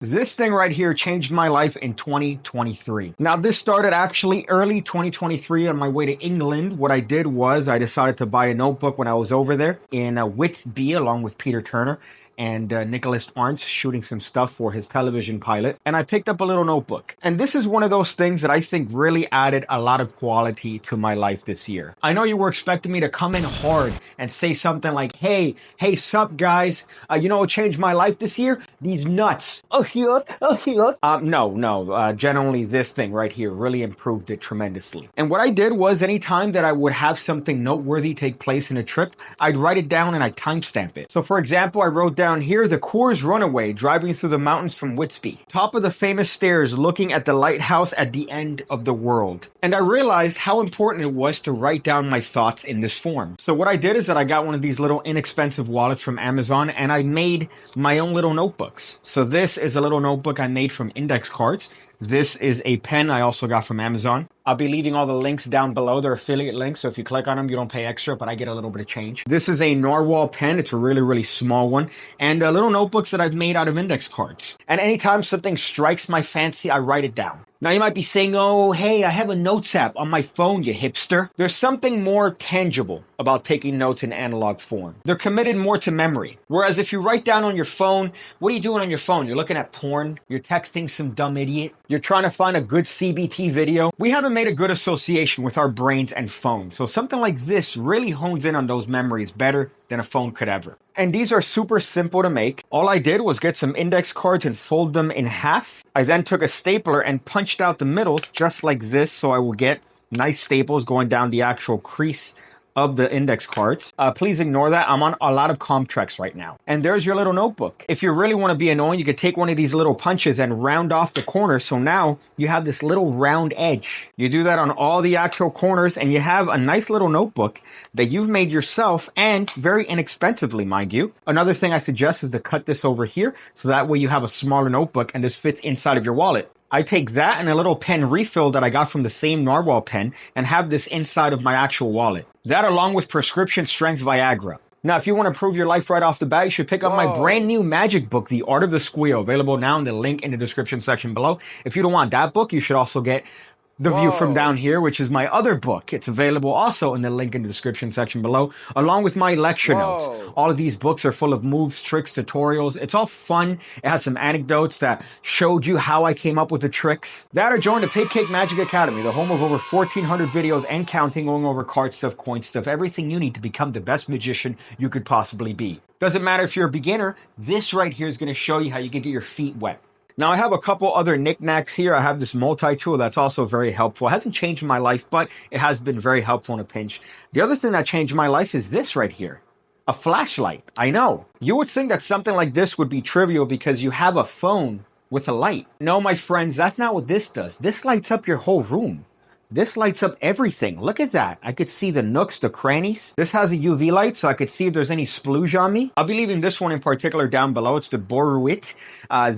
This thing right here changed my life in 2023. Now, this started actually early 2023 on my way to England. What I did was I decided to buy a notebook when I was over there in Whitby, along with Peter Turner and Nicholas Arndt shooting some stuff for his television pilot. And I picked up a little notebook. And this is one of those things that I think really added a lot of quality to my life this year. I know you were expecting me to come in hard and say something like, hey, sup guys, you know what changed my life this year? These nuts. No. Generally this thing right here really improved it tremendously. And what I did was anytime that I would have something noteworthy take place in a trip, I'd write it down and I'd timestamp it. So for example, I wrote down here, the Coors Runaway driving through the mountains from Whitby. Top of the famous stairs looking at the lighthouse at the end of the world. And I realized how important it was to write down my thoughts in this form. So what I did is that I got one of these little inexpensive wallets from Amazon and I made my own little notebooks. So this is a little notebook I made from index cards. This is a pen I also got from Amazon. I'll be leaving all the links down below. They're affiliate links, so if you click on them, you don't pay extra, but I get a little bit of change. This is a narwhal pen. It's a really, really small one. And little notebooks that I've made out of index cards. And anytime something strikes my fancy, I write it down. Now you might be saying, oh, hey, I have a notes app on my phone, you hipster. There's something more tangible about taking notes in analog form. They're committed more to memory. Whereas if you write down on your phone, what are you doing on your phone? You're looking at porn. You're texting some dumb idiot. You're trying to find a good CBT video. We haven't made a good association with our brains and phones. So something like this really hones in on those memories better than a phone could ever. And these are super simple to make. All I did was get some index cards and fold them in half. I then took a stapler and punched out the middles just like this, so I will get nice staples going down the actual crease of the index cards. Please ignore that. I'm on a lot of Comtrex right now. And there's your little notebook. If you really want to be annoying, you could take one of these little punches and round off the corners. So now you have this little round edge. You do that on all the actual corners and you have a nice little notebook that you've made yourself and very inexpensively, mind you. Another thing I suggest is to cut this over here so that way you have a smaller notebook and this fits inside of your wallet. I take that and a little pen refill that I got from the same narwhal pen and have this inside of my actual wallet. That along with prescription strength Viagra. Now, if you want to improve your life right off the bat, you should pick up my brand new magic book, The Art of the Squeal, available now in the link in the description section below. If you don't want that book, you should also get The View from Down Here, which is my other book. It's available also in the link in the description section below, along with my lecture notes. All of these books are full of moves, tricks, tutorials. It's all fun. It has some anecdotes that showed you how I came up with the tricks. That or join the PigCake Magic Academy, the home of over 1,400 videos and counting, going over card stuff, coin stuff, everything you need to become the best magician you could possibly be. Doesn't matter if you're a beginner, this right here is going to show you how you can get your feet wet. Now, I have a couple other knickknacks here. I have this multi-tool that's also very helpful. It hasn't changed my life, but it has been very helpful in a pinch. The other thing that changed my life is this right here. A flashlight. I know. You would think that something like this would be trivial because you have a phone with a light. No, my friends, that's not what this does. This lights up your whole room. This lights up everything. Look at that. I could see the nooks, the crannies. This has a UV light, so I could see if there's any splooge on me. I'll be leaving this one in particular down below. It's the Boruit.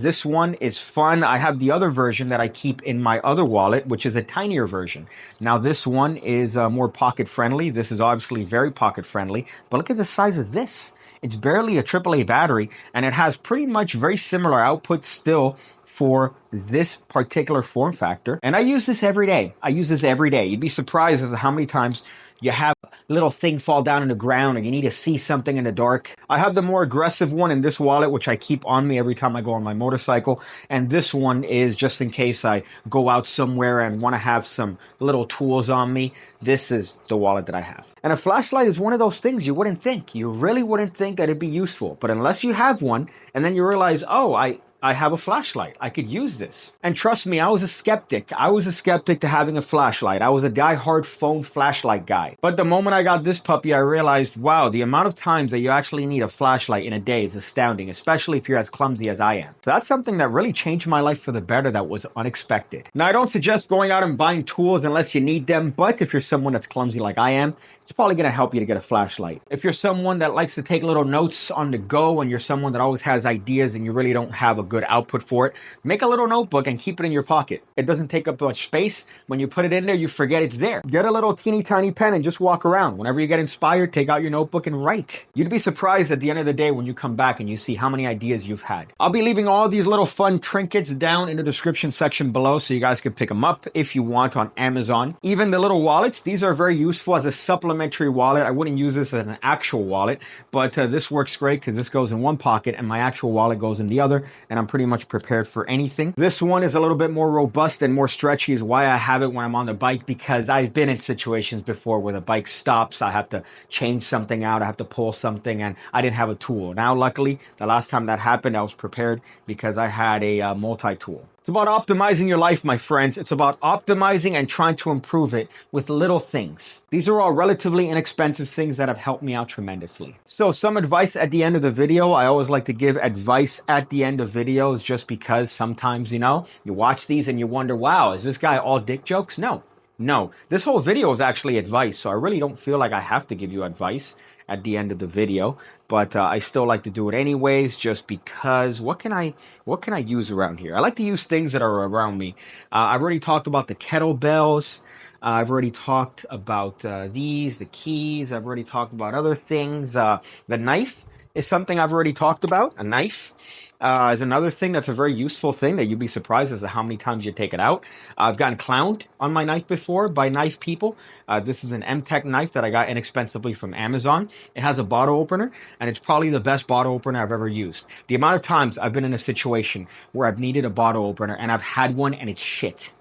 This one is fun. I have the other version that I keep in my other wallet, which is a tinier version. Now, this one is more pocket-friendly. This is obviously very pocket-friendly. But look at the size of this. It's barely a AAA battery, and it has pretty much very similar output still for this particular form factor. And I use this every day. You'd be surprised at how many times you have a little thing fall down on the ground and you need to see something in the dark. I have the more aggressive one in this wallet, which I keep on me every time I go on my motorcycle. And this one is just in case I go out somewhere and want to have some little tools on me. This is the wallet that I have. And a flashlight is one of those things you wouldn't think. You really wouldn't think that it'd be useful. But unless you have one, and then you realize, oh, I have a flashlight. I could use this. And trust me, I was a skeptic. I was a skeptic to having a flashlight. I was a die-hard phone flashlight guy. But the moment I got this puppy, I realized, wow, the amount of times that you actually need a flashlight in a day is astounding, especially if you're as clumsy as I am. So that's something that really changed my life for the better that was unexpected. Now, I don't suggest going out and buying tools unless you need them, but if you're someone that's clumsy like I am, it's probably going to help you to get a flashlight. If you're someone that likes to take little notes on the go and you're someone that always has ideas and you really don't have a good output for it, make a little notebook and keep it in your pocket. It doesn't take up much space. When you put it in there, you forget it's there. Get a little teeny tiny pen and just walk around. Whenever you get inspired, take out your notebook and write. You'd be surprised at the end of the day when you come back and you see how many ideas you've had. I'll be leaving all these little fun trinkets down in the description section below so you guys can pick them up if you want on Amazon. Even the little wallets, these are very useful as a supplementary wallet. I wouldn't use this as an actual wallet, but this works great because this goes in one pocket and my actual wallet goes in the other, and I'm pretty much prepared for anything. This one is a little bit more robust and more stretchy, is why I have it when I'm on the bike, because I've been in situations before where the bike stops, I have to change something out, I have to pull something, and I didn't have a tool. Now, luckily, the last time that happened, I was prepared because I had a multi-tool. It's about optimizing your life, my friends. It's about optimizing and trying to improve it with little things. These are all relatively inexpensive things that have helped me out tremendously. So some advice at the end of the video. I always like to give advice at the end of videos just because sometimes, you know, you watch these and you wonder, wow, is this guy all dick jokes? No, this whole video is actually advice. So I really don't feel like I have to give you advice at the end of the video, but I still like to do it anyways, just because what can I use around here? I like to use things that are around me. I've already talked about the kettlebells. I've already talked about the keys. I've already talked about other things. The knife is something I've already talked about. A knife is another thing that's a very useful thing that you'd be surprised as to how many times you take it out. I've gotten clowned on my knife before by knife people. This is an M-Tech knife that I got inexpensively from Amazon. It has a bottle opener, and it's probably the best bottle opener I've ever used. The amount of times I've been in a situation where I've needed a bottle opener and I've had one and it's shit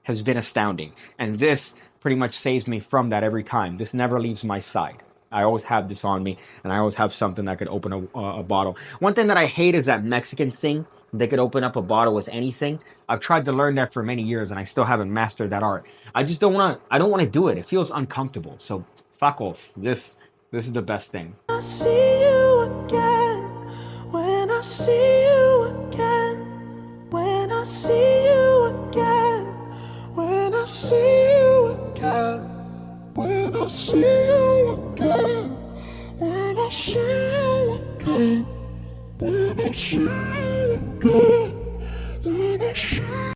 has been astounding. And this pretty much saves me from that every time. This never leaves my side. I always have this on me, and I always have something that could open a bottle. One thing that I hate is that Mexican thing. They could open up a bottle with anything. I've tried to learn that for many years, and I still haven't mastered that art. I don't want to do it. It feels uncomfortable. So fuck off. This is the best thing. I see you again. When I see you again. When I see you again. When I see you again. When I see you again, when I see you again, when I see you again, when I see you again.